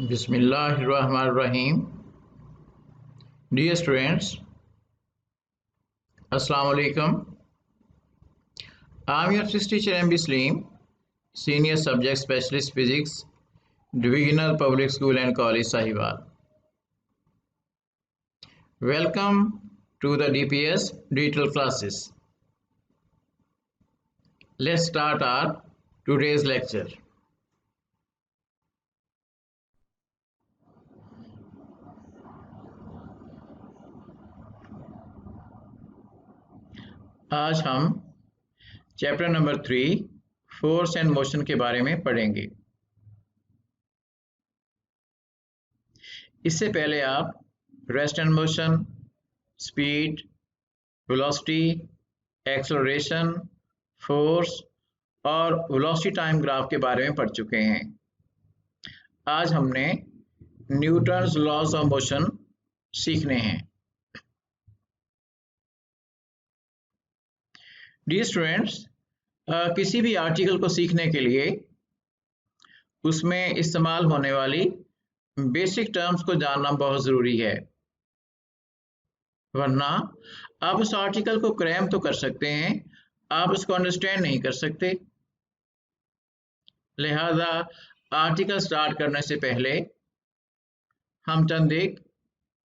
बिस्मिल्लाहिर्रहमानिर्रहीम। Dear students, Assalamu alaikum. I am your physics teacher M.B. Saleem, Senior Subject Specialist Physics, Divisional Public School and College Sahiwal. Welcome to the DPS digital classes. Let's start our today's lecture. आज हम chapter number 3 force and motion के बारे में पढ़ेंगे। इससे पहले आप rest and motion, speed, velocity, acceleration, force और वेलोसिटी टाइम ग्राफ के बारे में पढ़ चुके हैं। आज हमने न्यूटन्स लॉज ऑफ मोशन सीखने हैं। डियर स्टूडेंट्स, किसी भी आर्टिकल को सीखने के लिए उसमें इस्तेमाल होने वाली बेसिक टर्म्स को जानना बहुत ज़रूरी है, वरना आप उस आर्टिकल को क्रैम तो कर सकते हैं, आप उसको अंडरस्टैंड नहीं कर सकते। लिहाजा आर्टिकल स्टार्ट करने से पहले हम चंद एक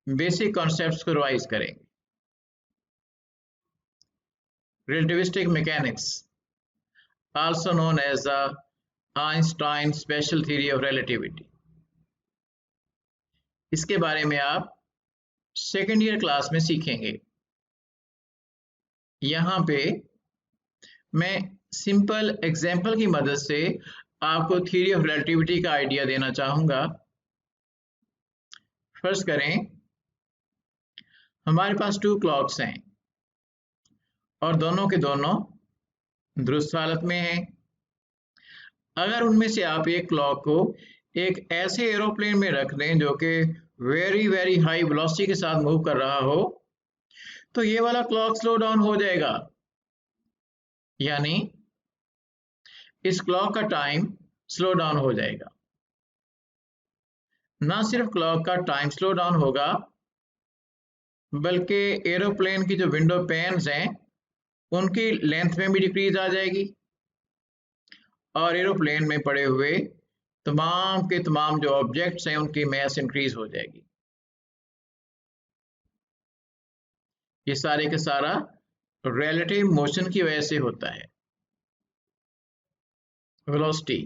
बेसिक कॉन्सेप्ट्स को रिवाइज करेंगे। Relativistic mechanics, also known as the Einstein special theory of relativity, इसके बारे में आप सेकेंड ईयर क्लास में सीखेंगे। यहाँ पे मैं सिंपल एग्जाम्पल की मदद से आपको थ्योरी ऑफ रिलेटिविटी का आइडिया देना चाहूँगा। फर्ज करें हमारे पास 2 क्लॉक्स हैं और दोनों के दोनों दुरुस्त हालत में हैं। अगर उनमें से आप एक क्लॉक को एक ऐसे एरोप्लेन में रख दें जो कि वेरी हाई वेलोसिटी के साथ मूव कर रहा हो, तो ये वाला क्लॉक स्लो डाउन हो जाएगा, यानी इस क्लॉक का टाइम स्लो डाउन हो जाएगा। ना सिर्फ क्लॉक का टाइम स्लो डाउन होगा, बल्कि एरोप्लेन की जो विंडो पैन्स हैं उनकी लेंथ में भी डिक्रीज आ जाएगी और एरोप्लेन में पड़े हुए तमाम के तमाम जो ऑब्जेक्ट्स हैं उनकी मैस इंक्रीज हो जाएगी। ये सारे के सारा रिलेटिव मोशन की वजह से होता है। Velocity,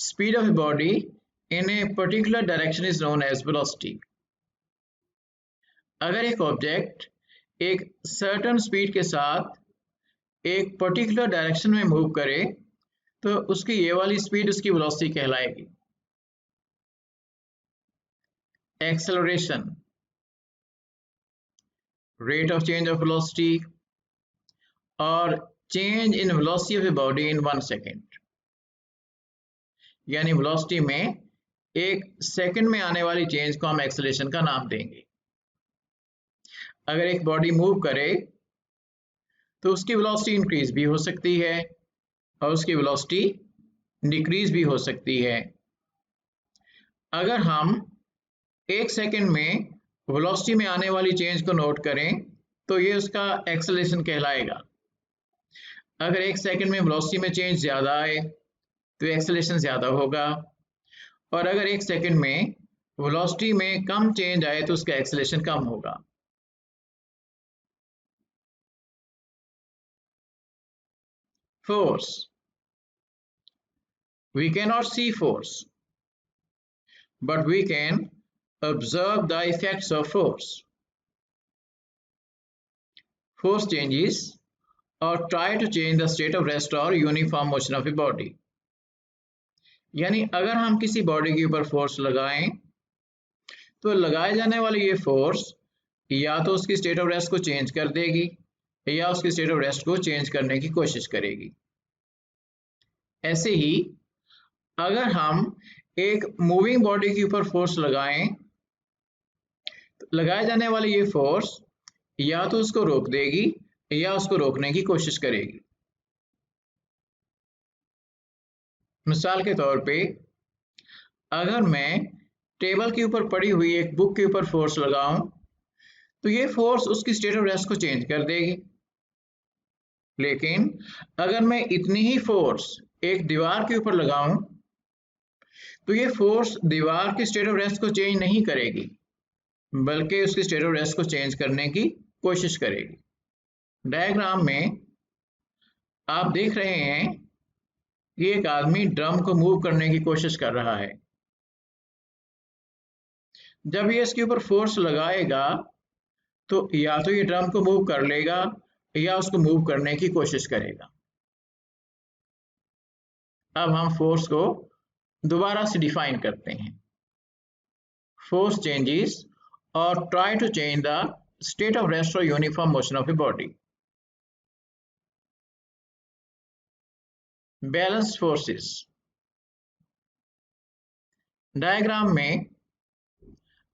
speed of a body in a particular direction is known as velocity. अगर एक ऑब्जेक्ट एक सर्टेन स्पीड के साथ एक पर्टिकुलर डायरेक्शन में मूव करे तो उसकी ये वाली स्पीड उसकी वेलोसिटी कहलाएगी। Acceleration, rate of change of velocity और change in velocity of a body in 1 second, यानी velocity में एक सेकंड में आने वाली चेंज को हम एक्सेलरेशन का नाम देंगे। अगर एक बॉडी मूव करे तो उसकी वेलोसिटी इंक्रीज भी हो सकती है और उसकी वेलोसिटी डिक्रीज भी हो सकती है। अगर हम एक सेकंड में वेलोसिटी में आने वाली चेंज को नोट करें तो ये उसका एक्सेलरेशन कहलाएगा। अगर एक सेकंड में वेलोसिटी में चेंज ज़्यादा आए तो एक्सेलरेशन ज़्यादा होगा, और अगर एक सेकंड में वेलोसिटी में कम चेंज आए तो उसका एक्सेलरेशन कम होगा। Force, we cannot see force, but we can observe the effects of force. Force changes or try to change the state of rest or uniform motion of a body. यानी अगर हम किसी body के ऊपर force लगाएं तो लगाए जाने वाली ये फोर्स या तो उसकी स्टेट ऑफ रेस्ट को चेंज कर देगी या उसकी स्टेट ऑफ रेस्ट को चेंज करने की कोशिश करेगी। ऐसे ही अगर हम एक मूविंग बॉडी के ऊपर फोर्स लगाएं तो लगाए जाने वाली ये फोर्स या तो उसको रोक देगी या उसको रोकने की कोशिश करेगी। मिसाल के तौर पे अगर मैं टेबल के ऊपर पड़ी हुई एक बुक के ऊपर फोर्स लगाऊं तो ये फोर्स उसकी स्टेट ऑफ रेस्ट को चेंज कर देगी। लेकिन अगर मैं इतनी ही फोर्स एक दीवार के ऊपर लगाऊं तो ये फोर्स दीवार की स्टेट ऑफ रेस्ट को चेंज नहीं करेगी, बल्कि उसकी स्टेट ऑफ रेस्ट को चेंज करने की कोशिश करेगी। डायग्राम में आप देख रहे हैं कि एक आदमी ड्रम को मूव करने की कोशिश कर रहा है। जब ये इसके ऊपर फोर्स लगाएगा तो या तो ये ड्रम को मूव कर लेगा या उसको मूव करने की कोशिश करेगा। अब हम फोर्स को दोबारा से डिफाइन करते हैं। फोर्स चेंजेस और try to change the state of rest और uniform motion of a body. Balanced forces. Diagram में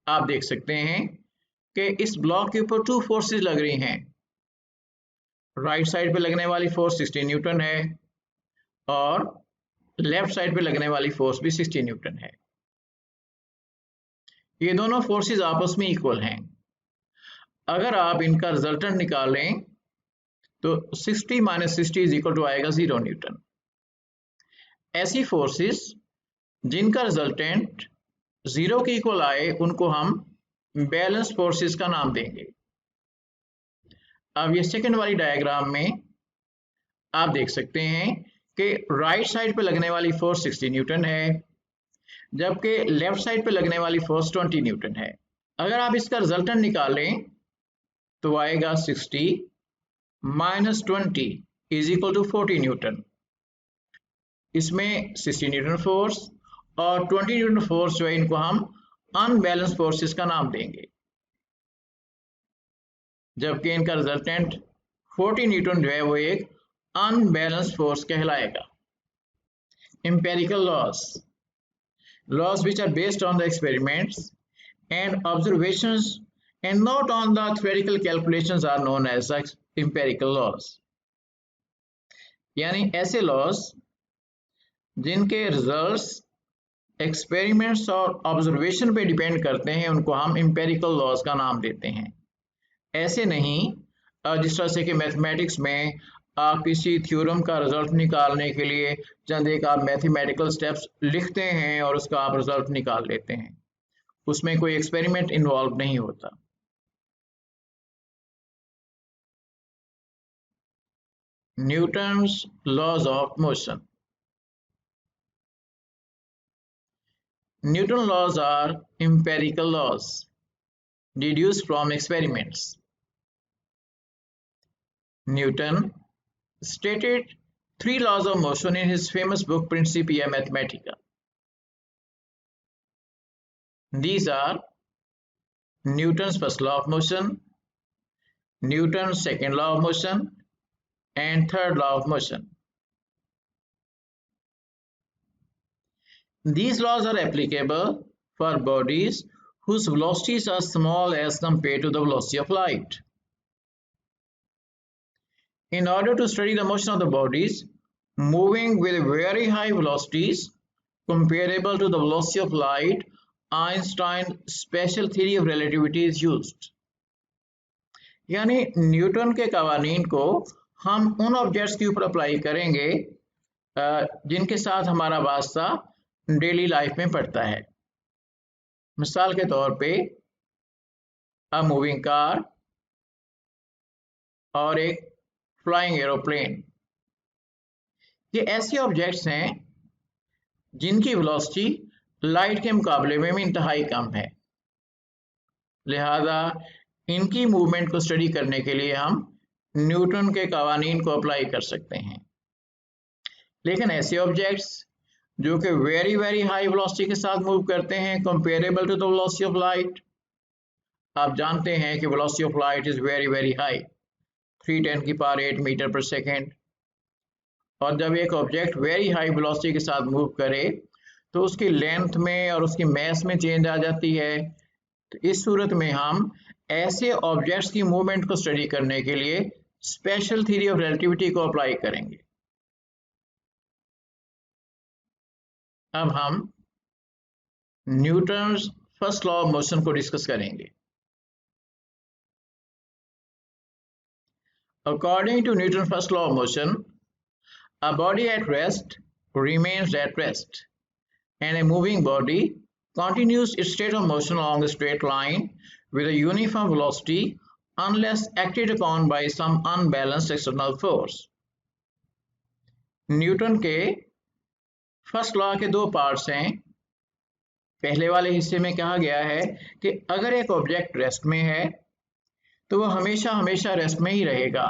आप देख सकते हैं कि इस ब्लॉक के ऊपर 2 फोर्सेस लग रही हैं। राइट साइड पे लगने वाली फोर्स 60 न्यूटन है और लेफ्ट साइड पे लगने वाली फोर्स भी 60 न्यूटन है। ये दोनों फोर्सेस आपस में इक्वल हैं। अगर आप इनका रिजल्टेंट निकालें तो 60 माइनस 60 इज इक्वल टू आएगा 0 न्यूटन। ऐसी फोर्सेस जिनका रिजल्टेंट 0 के इक्वल आए उनको हम बैलेंस फोर्सेस का नाम देंगे। अब ये सेकंड वाली डायग्राम में आप देख सकते हैं कि राइट साइड पे लगने वाली फोर्स 60 न्यूटन है, जबकि लेफ्ट साइड पे लगने वाली फोर्स 20 न्यूटन है। अगर आप इसका रिजल्टेंट निकालें तो आएगा 60 minus 20 is equal to 40 newton. इसमें 60 न्यूटन फोर्स और 20 न्यूटन फोर्स जो है इनको हम अनबैलेंस फोर्सेस का नाम देंगे, जबकि इनका रिजल्टेंट 40 न्यूटन जो है वो एक अनबैलेंस फोर्स कहलाएगा। empirical laws which are based on the experiments and observations and not on the theoretical calculations are known as empirical laws। यानी ऐसे लॉज जिनके रिजल्ट्स एक्सपेरिमेंट्स और ऑब्जर्वेशन पे डिपेंड करते हैं उनको हम एम्पेरिकल लॉज का नाम देते हैं। ऐसे नहीं जिस तरह से कि मैथमेटिक्स में आप किसी थ्योरम का रिजल्ट निकालने के लिए चंद एक आप मैथमेटिकल स्टेप्स लिखते हैं और उसका आप रिजल्ट निकाल लेते हैं, उसमें कोई एक्सपेरिमेंट इन्वॉल्व नहीं होता। Newton's laws of motion. Newton laws are empirical laws deduced from experiments. Newton stated 3 laws of motion in his famous book Principia Mathematica. These are Newton's first law of motion, Newton's second law of motion, and third law of motion. These laws are applicable for bodies whose velocities are small as compared to the velocity of light. In order to study the motion of the bodies moving with very high velocities comparable to the velocity of light, Einstein's special theory of relativity is used। यानी Newton के कवानीन को हम उन objects के ऊपर apply करेंगे जिनके साथ हमारा वास्ता डेली लाइफ में पड़ता है। मिसाल के तौर पे अ मूविंग कार और एक फ्लाइंग एरोप्लेन, ये ऐसे ऑब्जेक्ट्स हैं जिनकी वेलोसिटी लाइट के मुकाबले में इंतहाई कम है, लिहाजा इनकी मूवमेंट को स्टडी करने के लिए हम न्यूटन के कवानीन को अप्लाई कर सकते हैं। लेकिन ऐसे ऑब्जेक्ट्स जो कि वेरी हाई वेलोसिटी के साथ मूव करते हैं comparable to the velocity of light, आप जानते हैं कि velocity of light is very high 3×10⁸ metre per second, और जब एक ऑब्जेक्ट वेरी हाई वेलोसिटी के साथ मूव करे तो उसकी लेंथ में और उसकी मास में चेंज आ जाती है। तो इस सूरत में हम ऐसे ऑब्जेक्ट्स की मूवमेंट को स्टडी करने के लिए स्पेशल थ्योरी ऑफ रिलेटिविटी को अप्लाई करेंगे। अब हम Newton first law of motion को डिस्कस करेंगे। According to Newton first law of motion, a body at rest remains at rest, and a moving body continues its state of motion along a straight line with a uniform velocity unless acted upon by some unbalanced external force. Newton के first law के दो parts हैं। पहले वाले हिस्से में कहा गया है कि अगर एक ऑब्जेक्ट रेस्ट में है तो वह हमेशा हमेशा रेस्ट में ही रहेगा,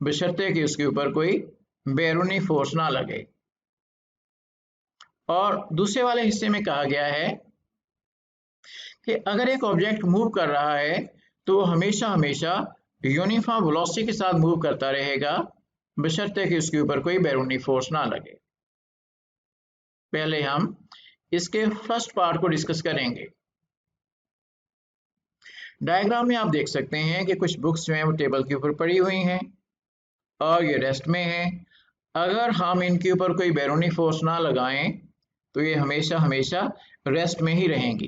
बशर्ते कि उसके ऊपर कोई बैरूनी फोर्स ना लगे। और दूसरे वाले हिस्से में कहा गया है कि अगर एक ऑब्जेक्ट मूव कर रहा है तो वो हमेशा हमेशा यूनिफॉर्म वेलोसिटी के साथ मूव करता रहेगा, बशर्ते कि उसके ऊपर कोई बैरूनी फोर्स ना लगे। पहले हम इसके फर्स्ट पार्ट को डिस्कस करेंगे। डायग्राम में आप देख सकते हैं कि कुछ बुक्स जो हैं वो टेबल के ऊपर पड़ी हुई हैं और ये रेस्ट में है। अगर हम इनके ऊपर कोई बैरूनी फोर्स ना लगाएं तो ये हमेशा हमेशा रेस्ट में ही रहेंगी।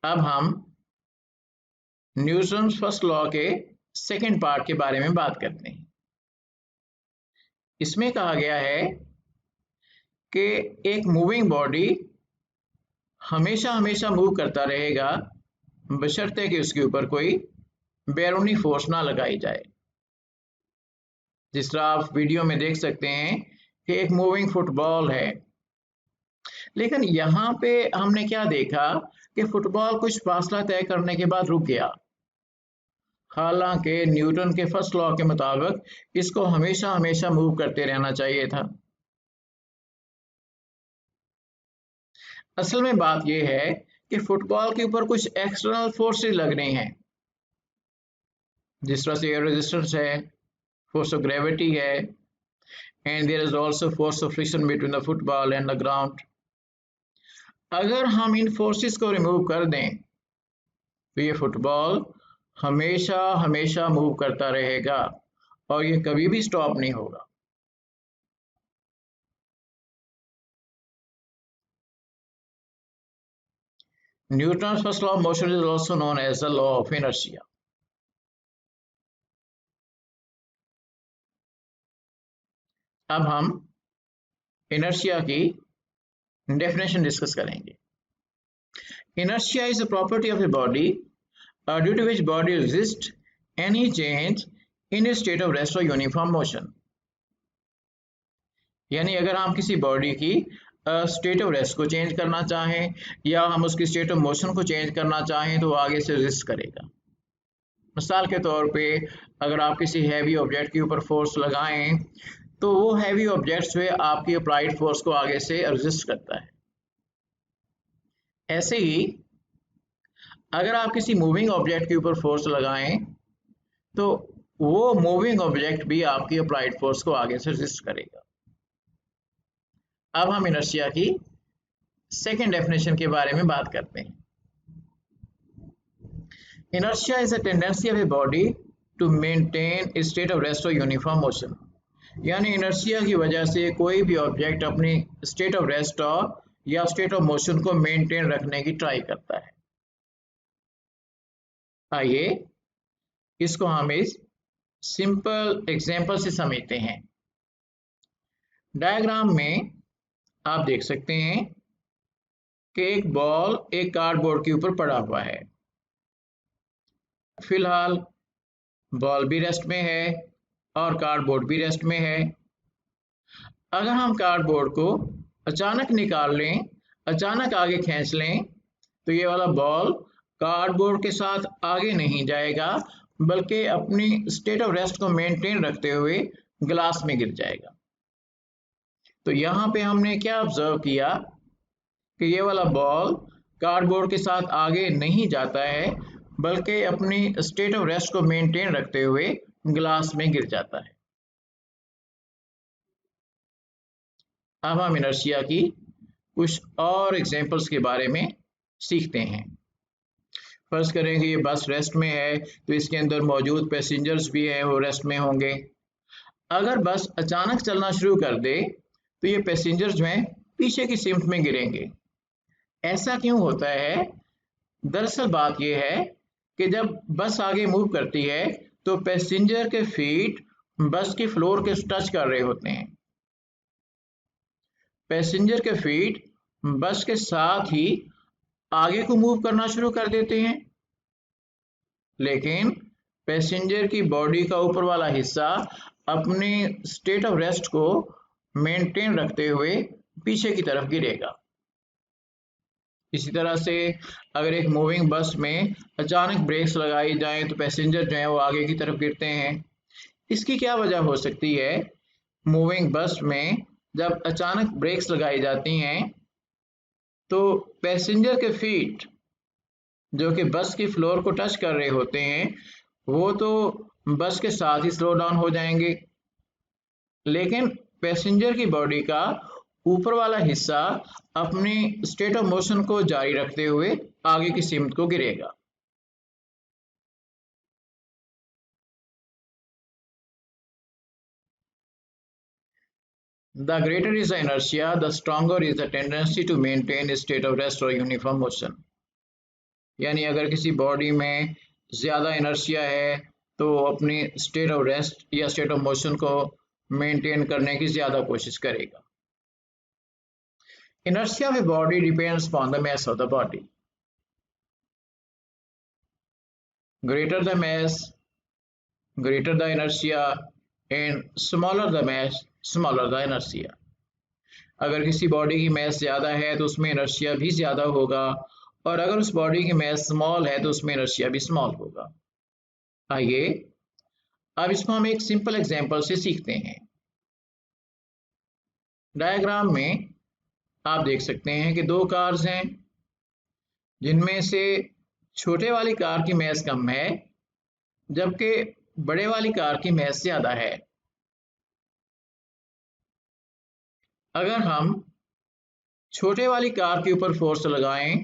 अब हम न्यूटन फर्स्ट लॉ के सेकंड पार्ट के बारे में बात करते हैं। इसमें कहा गया है कि एक मूविंग बॉडी हमेशा हमेशा मूव करता रहेगा, बशर्ते कि उसके ऊपर कोई बैरूनी फोर्स ना लगाई जाए। जिस तरह आप वीडियो में देख सकते हैं कि एक मूविंग फुटबॉल है, लेकिन यहाँ पे हमने क्या देखा कि फुटबॉल कुछ फासला तय करने के बाद रुक गया। हालांकि न्यूटन के फर्स्ट लॉ के मुताबिक इसको हमेशा हमेशा मूव करते रहना चाहिए था। असल में बात यह है कि फुटबॉल के ऊपर कुछ एक्सटर्नल फोर्सेस लग रही हैं, जिस तरह से एयर रेजिस्टेंस है, फोर्स ऑफ ग्रेविटी है, and there is also force of friction between the football and the ground. अगर हम इन फोर्सेस को रिमूव कर दें तो ये फुटबॉल हमेशा हमेशा मूव करता रहेगा और ये कभी भी स्टॉप नहीं होगा। Newton's first law of motion is also known as the law of inertia. अब हम inertia की definition डिस्कस करेंगे। Inertia is a property of a body due to which body resists any change in its state of rest or uniform motion. यानी अगर हम किसी body की state of rest को चेंज करना चाहें या हम उसकी स्टेट ऑफ मोशन को चेंज करना चाहें तो वो आगे से रेजिस्ट करेगा। मिसाल के तौर पे अगर आप किसी हैवी ऑब्जेक्ट के ऊपर फोर्स लगाएं तो वो हैवी ऑब्जेक्ट जो है आपकी अप्लाइड फोर्स को आगे से रेजिस्ट करता है। ऐसे ही अगर आप किसी मूविंग ऑब्जेक्ट के ऊपर फोर्स लगाएं तो वो मूविंग ऑब्जेक्ट भी आपकी अप्लाइड फोर्स को आगे से रेजिस्ट करेगा। अब हम इनर्शिया की सेकेंड डेफिनेशन के बारे में बात करते हैं। Inertia is a tendency of a body to maintain a state of rest और यूनिफॉर्म मोशन। यानी इनर्शिया की वजह से कोई भी ऑब्जेक्ट अपनी स्टेट ऑफ रेस्ट और या स्टेट ऑफ मोशन को मेंटेन रखने की ट्राई करता है। आइए इसको हम इस सिंपल एग्जांपल से समझते हैं। डायग्राम में आप देख सकते हैं कि एक बॉल एक कार्डबोर्ड के ऊपर पड़ा हुआ है। फिलहाल बॉल भी रेस्ट में है और कार्डबोर्ड भी रेस्ट में है। अगर हम कार्डबोर्ड को अचानक निकाल लें, अचानक आगे खींच लें तो ये वाला बॉल कार्डबोर्ड के साथ आगे नहीं जाएगा, बल्कि अपनी स्टेट ऑफ रेस्ट को मेंटेन रखते हुए ग्लास में गिर जाएगा। तो यहाँ पे हमने क्या ऑब्जर्व किया कि ये वाला बॉल कार्डबोर्ड के साथ आगे नहीं जाता है, बल्कि अपनी स्टेट ऑफ रेस्ट को मेंटेन रखते हुए ग्लास में गिर जाता है। अब हम इनर्शिया की कुछ और एग्जांपल्स के बारे में सीखते हैं। फर्ज करें कि ये बस रेस्ट में है तो इसके अंदर मौजूद पैसेंजर्स भी हैं, वो रेस्ट में होंगे। अगर बस अचानक चलना शुरू कर दे तो ये पैसेंजर जो हैं पीछे की सिमट में गिरेंगे। ऐसा क्यों होता है? दरअसल बात यह है कि जब बस आगे मूव करती है तो पैसेंजर के फीट बस के फ्लोर के टच कर रहे होते हैं। पैसेंजर के फीट बस के साथ ही आगे को मूव करना शुरू कर देते हैं, लेकिन पैसेंजर की बॉडी का ऊपर वाला हिस्सा अपने स्टेट ऑफ रेस्ट को मेंटेन रखते हुए पीछे की तरफ गिरेगा। इसी तरह से अगर एक मूविंग बस में अचानक ब्रेक्स लगाई जाएं तो पैसेंजर जो है वो आगे की तरफ गिरते हैं। इसकी क्या वजह हो सकती है? मूविंग बस में जब अचानक ब्रेक्स लगाई जाती हैं तो पैसेंजर के फीट जो कि बस की फ्लोर को टच कर रहे होते हैं वो तो बस के साथ ही स्लो डाउन हो जाएंगे, लेकिन पैसेंजर की बॉडी का ऊपर वाला हिस्सा अपनी स्टेट ऑफ मोशन को जारी रखते हुए आगे की सिमत को गिरेगा। The greater is the inertia, the stronger is the tendency to maintain a state of rest or uniform motion. यानी अगर किसी बॉडी में ज़्यादा इनर्शिया है तो अपनी स्टेट ऑफ रेस्ट या स्टेट ऑफ मोशन को मेंटेन करने की ज़्यादा कोशिश करेगा। Inertia of a body depends upon the mass of the body. Greater the mass, greater the inertia, and smaller the mass, smaller the inertia. अगर किसी body की मैस ज़्यादा है तो उसमें इनर्शिया भी ज़्यादा होगा, और अगर उस बॉडी की मैस स्मॉल है तो उसमें इनर्शिया भी स्मॉल होगा। आइए अब इसको हम एक सिंपल एग्जांपल से सीखते हैं। डायग्राम में आप देख सकते हैं कि दो कार्स हैं जिनमें से छोटे वाली कार की मैस कम है जबकि बड़े वाली कार की मैस ज़्यादा है। अगर हम छोटे वाली कार के ऊपर फोर्स लगाएं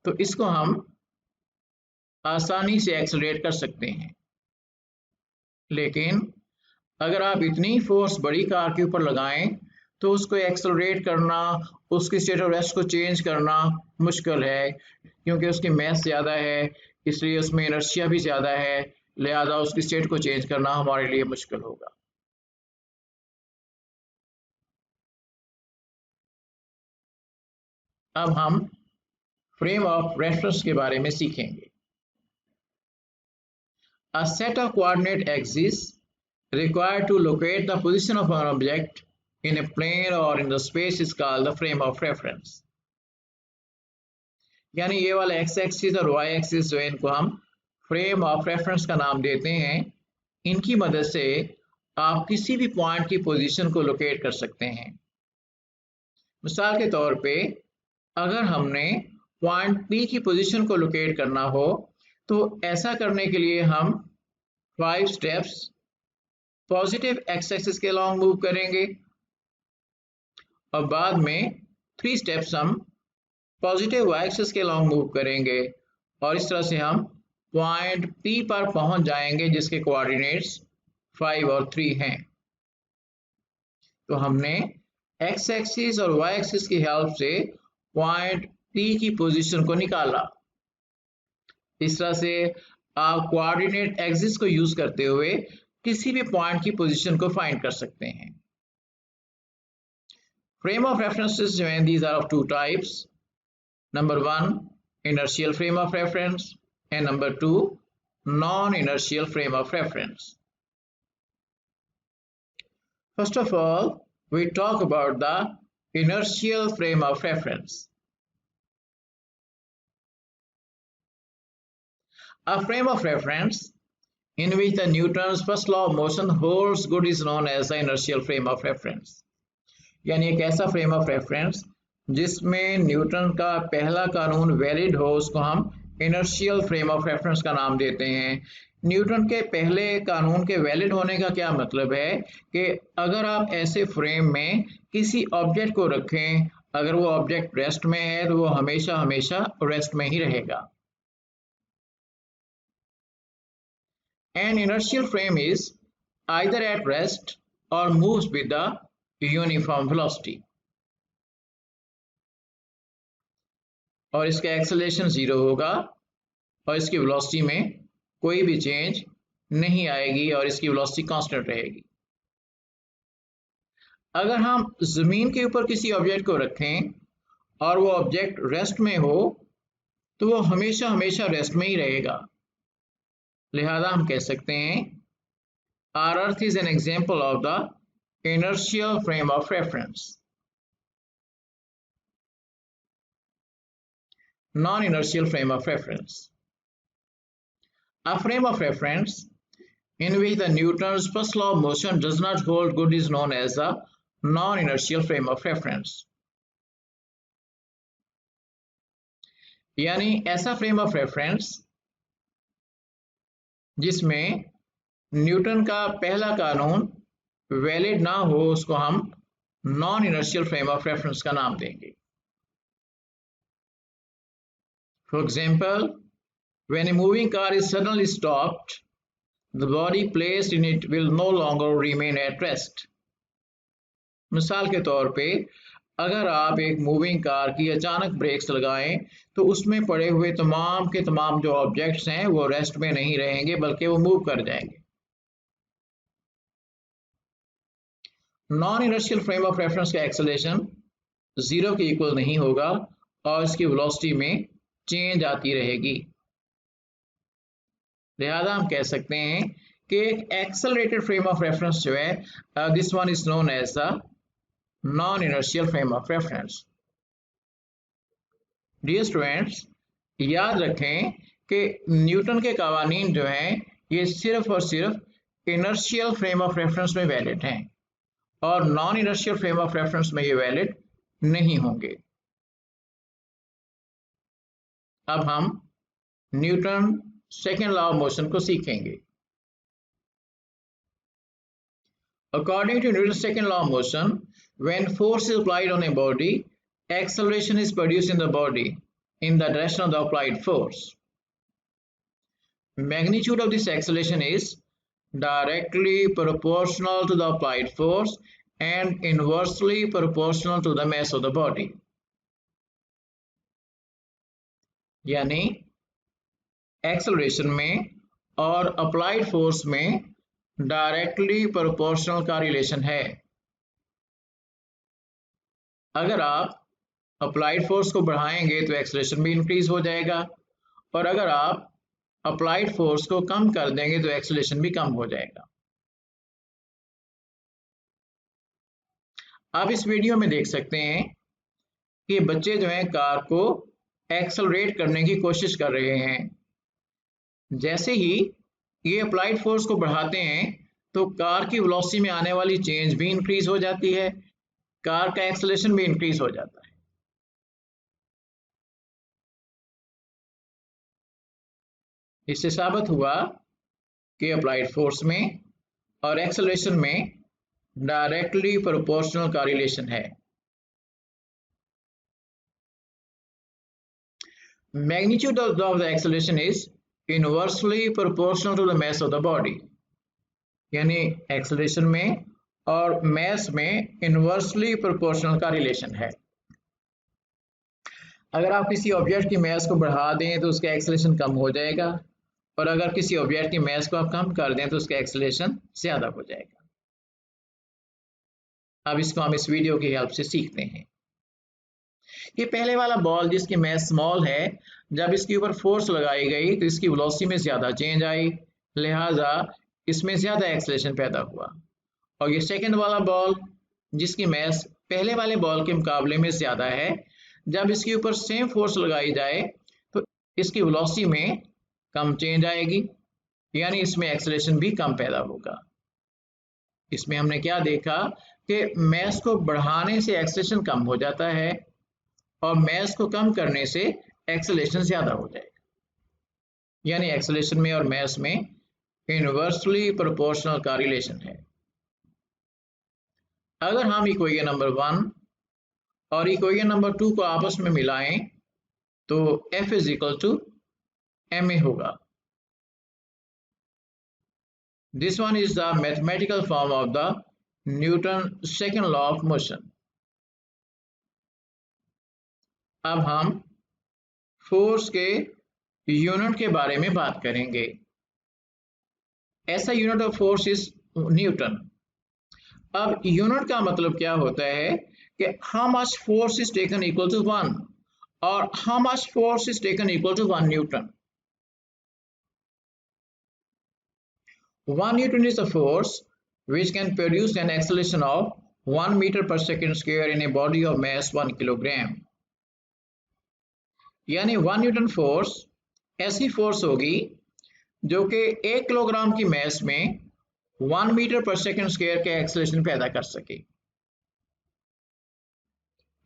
तो इसको हम आसानी से एक्सेलरेट कर सकते हैं, लेकिन अगर आप इतनी फोर्स बड़ी कार के ऊपर लगाएं तो उसको एक्सेलरेट करना, उसकी स्टेट ऑफ रेस्ट को चेंज करना मुश्किल है, क्योंकि उसकी मैस ज़्यादा है, इसलिए उसमें इनर्शिया भी ज़्यादा है, लिहाजा उसकी स्टेट को चेंज करना हमारे लिए मुश्किल होगा। अब हम फ्रेम ऑफ रेफरेंस के बारे में सीखेंगे। A set of coordinate axes required to locate the position of an object in a plane or in the space is called the frame of reference. यानी ये वाला x एक्सिस और y axis जो है इनको हम फ्रेम ऑफ रेफरेंस का नाम देते हैं। इनकी मदद से आप किसी भी पॉइंट की पोजीशन को लोकेट कर सकते हैं। मिसाल के तौर पे अगर हमने पॉइंट P की पोजीशन को लोकेट करना हो तो ऐसा करने के लिए हम 5 स्टेप्स पॉजिटिव एक्स एक्सिस के अलॉन्ग मूव करेंगे और बाद में 3 स्टेप्स हम पॉजिटिव वाई एक्सिस के अलॉन्ग मूव करेंगे, और इस तरह से हम पॉइंट P पर पहुंच जाएंगे जिसके कोऑर्डिनेट्स 5 और 3 हैं। तो हमने एक्स एक्सिस और वाई एक्सिस की हेल्प से पॉइंट P की पोजीशन को निकाला। इस तरह से आप कोऑर्डिनेट एक्सिस को यूज करते हुए किसी भी पॉइंट की पोजीशन को फाइंड कर सकते हैं। फ्रेम ऑफ रेफरेंसेस जो हैं these are of two types. Number 1, inertial frame of reference, and number 2, non-inertial frame of reference. First of all, we talk about the inertial frame of reference. A frame of reference in which the Newton's first law of motion holds good is known as the inertial frame of reference. यानी एक ऐसा frame of reference जिसमें Newton का पहला कानून valid हो उसको हम इनर्शियल फ्रेम ऑफ रेफरेंस का नाम देते हैं। न्यूटन के पहले कानून के वैलिड होने का क्या मतलब है कि अगर आप ऐसे फ्रेम में किसी ऑब्जेक्ट को रखें, अगर वो ऑब्जेक्ट रेस्ट में है तो वो हमेशा हमेशा रेस्ट में ही रहेगा। An inertial frame is either at rest or moves with the uniform velocity, और इसका एक्सेलरेशन 0 होगा और इसकी वेलोसिटी में कोई भी चेंज नहीं आएगी और इसकी वेलोसिटी कांस्टेंट रहेगी। अगर हम जमीन के ऊपर किसी ऑब्जेक्ट को रखें और वो ऑब्जेक्ट रेस्ट में हो तो वो हमेशा हमेशा रेस्ट में ही रहेगा। लिहाजा हम कह सकते हैं our earth is an example of the inertial frame of reference. Non-inertial frame of reference. A frame of reference in which the Newton's first law of motion does not hold good is known as a non-inertial frame of reference. यानी ऐसा frame of reference जिसमें Newton का पहला कानून valid ना हो उसको हम non inertial frame of reference का नाम देंगे। For example, when a moving car is suddenly stopped, the body placed in it will no longer remain at rest. मिसाल के तौर पे अगर आप एक मूविंग कार की अचानक ब्रेक्स लगाएं तो उसमें पड़े हुए तमाम के तमाम जो ऑब्जेक्ट्स हैं वो रेस्ट में नहीं रहेंगे बल्कि वो मूव कर जाएंगे। Non inertial frame of reference का एक्सेलरेशन 0 के इक्वल नहीं होगा और इसकी वेलोसिटी में चेंज आती रहेगी। लिहाजा हम कह सकते हैं कि एक एक्सेलरेटेड फ्रेम ऑफ रेफरेंस जो है this one is known as the non inertial frame of reference. Dear students, याद रखें कि न्यूटन के कवानीन जो हैं ये सिर्फ और सिर्फ इनर्शियल फ्रेम ऑफ रेफरेंस में वैलिड हैं और non inertial frame of reference में ये वैलिड नहीं होंगे। अब हम Newton second law of motion को सीखेंगे। According to Newton's second law of motion, when force is applied on a body, acceleration is produced in the body in the direction of the applied force. Magnitude of this acceleration is directly proportional to the applied force and inversely proportional to the mass of the body. यानी acceleration में और applied force में directly proportional का relation है। अगर आप applied force को बढ़ाएंगे तो एक्सेलरेशन भी इंक्रीज हो जाएगा और अगर आप अप्लाइड फोर्स को कम कर देंगे तो एक्सेलरेशन भी कम हो जाएगा। आप इस वीडियो में देख सकते हैं कि बच्चे जो हैं कार को एक्सेलरेट करने की कोशिश कर रहे हैं। जैसे ही ये अप्लाइड फोर्स को बढ़ाते हैं तो कार की वेलोसिटी में आने वाली चेंज भी इंक्रीज हो जाती है, कार का एक्सेलरेशन भी इंक्रीज हो जाता है। इससे साबित हुआ कि अप्लाइड फोर्स में और एक्सेलरेशन में डायरेक्टली प्रोपोर्शनल का रिलेशन है। Magnitude of the acceleration is inversely proportional to the mass of the body, यानी एक्सेलरेशन में और मास में इनवर्सली प्रोपोर्शनल का रिलेशन है। अगर आप किसी ऑब्जेक्ट की मास को बढ़ा दें तो उसका एक्सेलरेशन कम हो जाएगा और अगर किसी ऑब्जेक्ट की मास को आप कम कर दें तो उसका एक्सेलरेशन ज्यादा हो जाएगा। अब इसको हम इस वीडियो की हेल्प से सीखते हैं। ये पहले वाला बॉल जिसकी मास स्मॉल है, जब इसके ऊपर फोर्स लगाई गई तो इसकी वेलोसिटी में ज्यादा चेंज आई, लिहाजा इसमें ज्यादा एक्सेलरेशन पैदा हुआ। और ये सेकंड वाला बॉल जिसकी मास पहले वाले बॉल के मुकाबले में ज्यादा है, जब इसके ऊपर सेम फोर्स लगाई जाए तो इसकी वेलोसिटी में कम चेंज आएगी, यानी इसमें एक्सेलरेशन भी कम पैदा होगा। इसमें हमने क्या देखा कि मास को बढ़ाने से एक्सेलरेशन कम हो जाता है और मास को कम करने से एक्सेलरेशन ज्यादा हो जाएगा, यानी एक्सेलरेशन में और मास में इनवर्सली प्रोपोर्शनल का रिलेशन है। अगर हम इक्वेशन नंबर 1 और इक्वेशन नंबर 2 को आपस में मिलाएं तो F is equal to ma होगा। This one is the mathematical form of the Newton's second law of motion. अब हम फोर्स के यूनिट के बारे में बात करेंगे। SI unit of force is newton. अब यूनिट का मतलब क्या होता है कि how much force is taken equal to 1 और how much force is taken equal to 1 newton. 1 Newton is a force which can produce an acceleration of 1 meter per second square in a body of mass 1 kilogram। यानी 1 Newton force ऐसी force होगी जो कि 1 kilogram की mess में 1 metre पर second square के acceleration पैदा कर सके।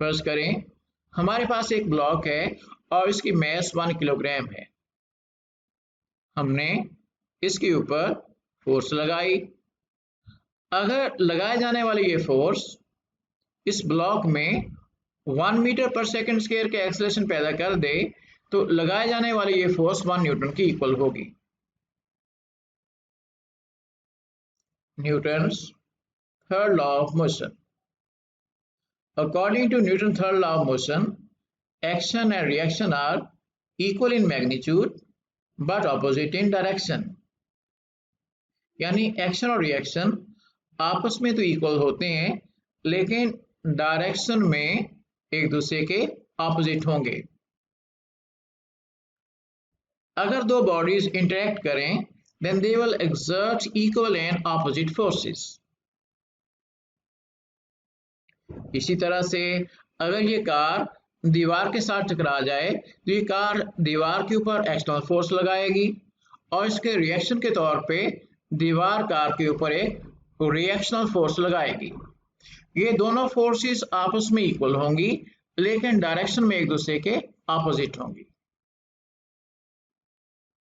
फर्ज करें हमारे पास एक ब्लॉक है और इसकी मैस 1 किलोग्राम है। हमने इसके ऊपर फोर्स लगाई। अगर लगाए जाने वाली ये फोर्स इस ब्लॉक में 1 मीटर पर सेकंड स्क्वायर के एक्सेलरेशन पैदा कर दे तो लगाए जाने वाली ये फोर्स 1 न्यूटन की इक्वल होगी। Newton's third law of motion. According to Newton's third law of motion, action and reaction are equal in magnitude but opposite in direction। यानी एक्शन और रिएक्शन आपस में तो इक्वल होते हैं लेकिन डायरेक्शन में एक दूसरे के ऑपोजिट होंगे। अगर दो बॉडीज इंटरेक्ट करें then they will exert equal and opposite forces। इसी तरह से अगर ये कार दीवार के साथ टकरा जाए तो ये कार दीवार के ऊपर एक्सटर्नल फोर्स लगाएगी और इसके रिएक्शन के तौर पे दीवार कार के ऊपर एक रिएक्शनल फोर्स लगाएगी। ये दोनों फोर्सेस आपस में इक्वल होंगी लेकिन डायरेक्शन में एक दूसरे के ऑपोजिट होंगी।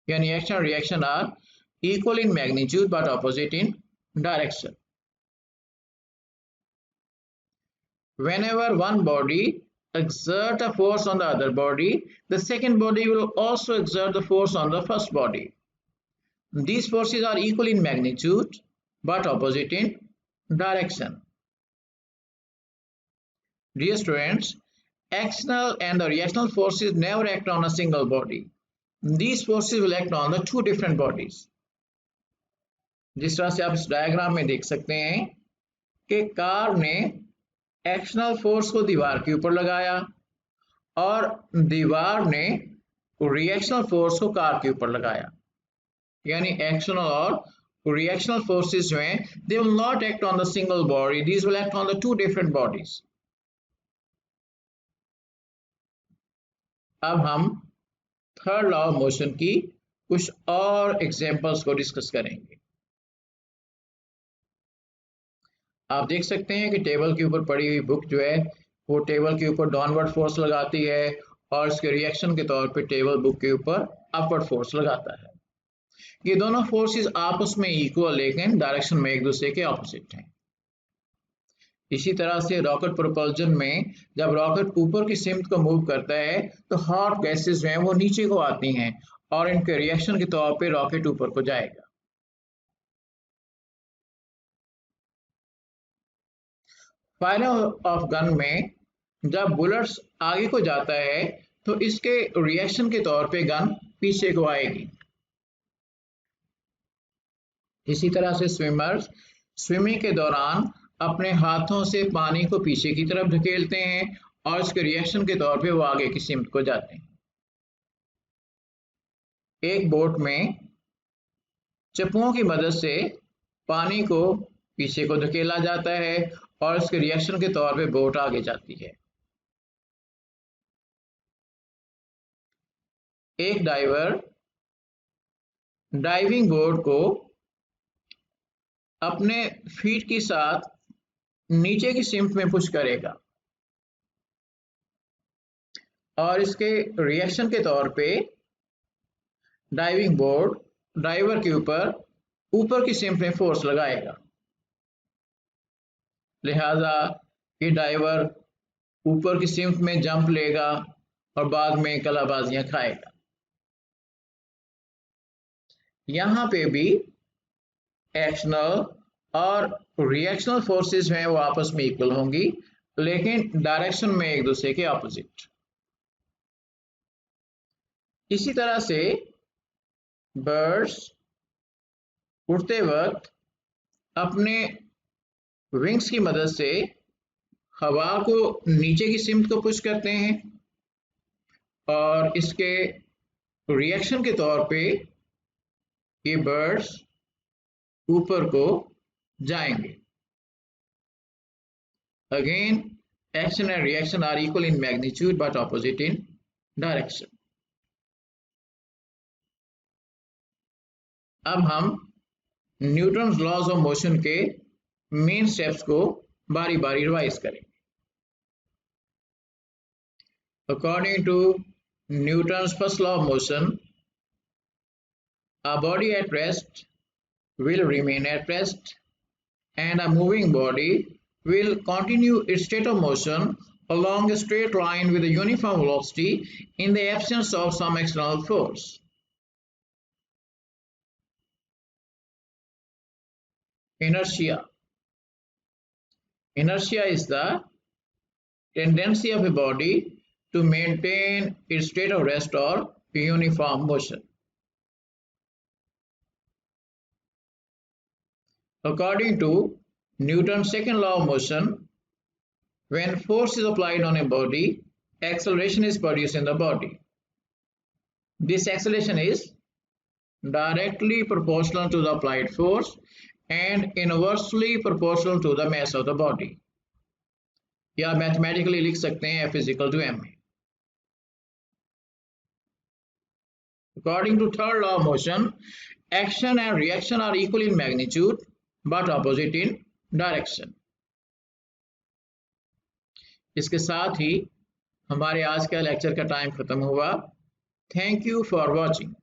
यानी action reaction are equal in magnitude but opposite in direction। Whenever one body exerts a force on the other body, the second body will also exert the force on the first body। These forces are equal in magnitude but opposite in direction। Dear students, actional and the reactional forces never act on a single body। These forces will act on the two different bodies। जिस तरह से आप इस diagram में देख सकते हैं कि कार ने एक्शनल फोर्स को दीवार के ऊपर लगाया और दीवार ने रिएक्शनल फोर्स को कार के ऊपर लगाया। यानी एक्शनल और रिएक्शनल फोर्सेस जो हैं they will not act on the single body, these will act on the two different bodies. अब हम थर्ड लॉ ऑफ मोशन की कुछ और एग्जांपल्स को डिस्कस करेंगे। आप देख सकते हैं कि टेबल के ऊपर पड़ी हुई बुक जो है वो टेबल के ऊपर डाउनवर्ड फोर्स लगाती है और इसके रिएक्शन के तौर पे टेबल बुक के ऊपर अपवर्ड फोर्स लगाता है। ये दोनों फोर्सेस आपस में इक्वल लेकिन डायरेक्शन में एक दूसरे के ऑपोजिट हैं। इसी तरह से रॉकेट प्रोपल्जन में जब रॉकेट ऊपर की सिमत को मूव करता है तो हॉट गैसेस जो हैं वो नीचे को आती हैं और इनके रिएक्शन के तौर पे रॉकेट ऊपर को जाएगा। फायर ऑफ गन में जब बुलेट्स आगे को जाता है तो इसके रिएक्शन के तौर पे गन पीछे को आएगी। इसी तरह से स्विमर्स स्विमिंग के दौरान अपने हाथों से पानी को पीछे की तरफ धकेलते हैं और इसके रिएक्शन के तौर पे वो आगे की सिमत को जाते हैं। एक बोट में चप्पुओं की मदद से पानी को पीछे को धकेला जाता है और इसके रिएक्शन के तौर पे बोट आगे जाती है। एक डाइवर डाइविंग बोर्ड को अपने फीट के साथ नीचे की सिमत में पुश करेगा और इसके रिएक्शन के तौर पे डाइविंग बोर्ड डाइवर के ऊपर की सिमत में फोर्स लगाएगा। लिहाजा ये डाइवर ऊपर की सिमत में जंप लेगा और बाद में कलाबाजियां खाएगा। यहाँ पे भी एक्शनल और रिएक्शनल फोर्सेस हैं वो आपस में इक्वल होंगी, लेकिन डायरेक्शन में एक दूसरे के ऑपोजिट। इसी तरह से बर्ड्स उड़ते वक्त अपने विंग्स की मदद से हवा को नीचे की सिमत को पुश करते हैं और इसके रिएक्शन के तौर पे ये बर्ड्स ऊपर को जाएंगे। Again action and reaction are equal in magnitude but opposite in direction. अब हम न्यूटन्स लॉज ऑफ मोशन के मेन स्टेप्स को बारी बारी रिवाइज करेंगे। According to Newton's first law of motion, a body at rest will remain at rest and a moving body will continue its state of motion along a straight line with a uniform velocity in the absence of some external force. Inertia. Inertia is the tendency of a body to maintain its state of rest or uniform motion. According to Newton's second law of motion, when force is applied on a body, acceleration is produced in the body. This acceleration is directly proportional to the applied force and inversely proportional to the mass of the body. या mathematically लिख सकते हैं F is equal to ma. According to third law of motion, action and reaction are equal in magnitude but opposite in direction. इसके साथ ही हमारे आज का lecture का टाइम खत्म हुआ। Thank you for watching.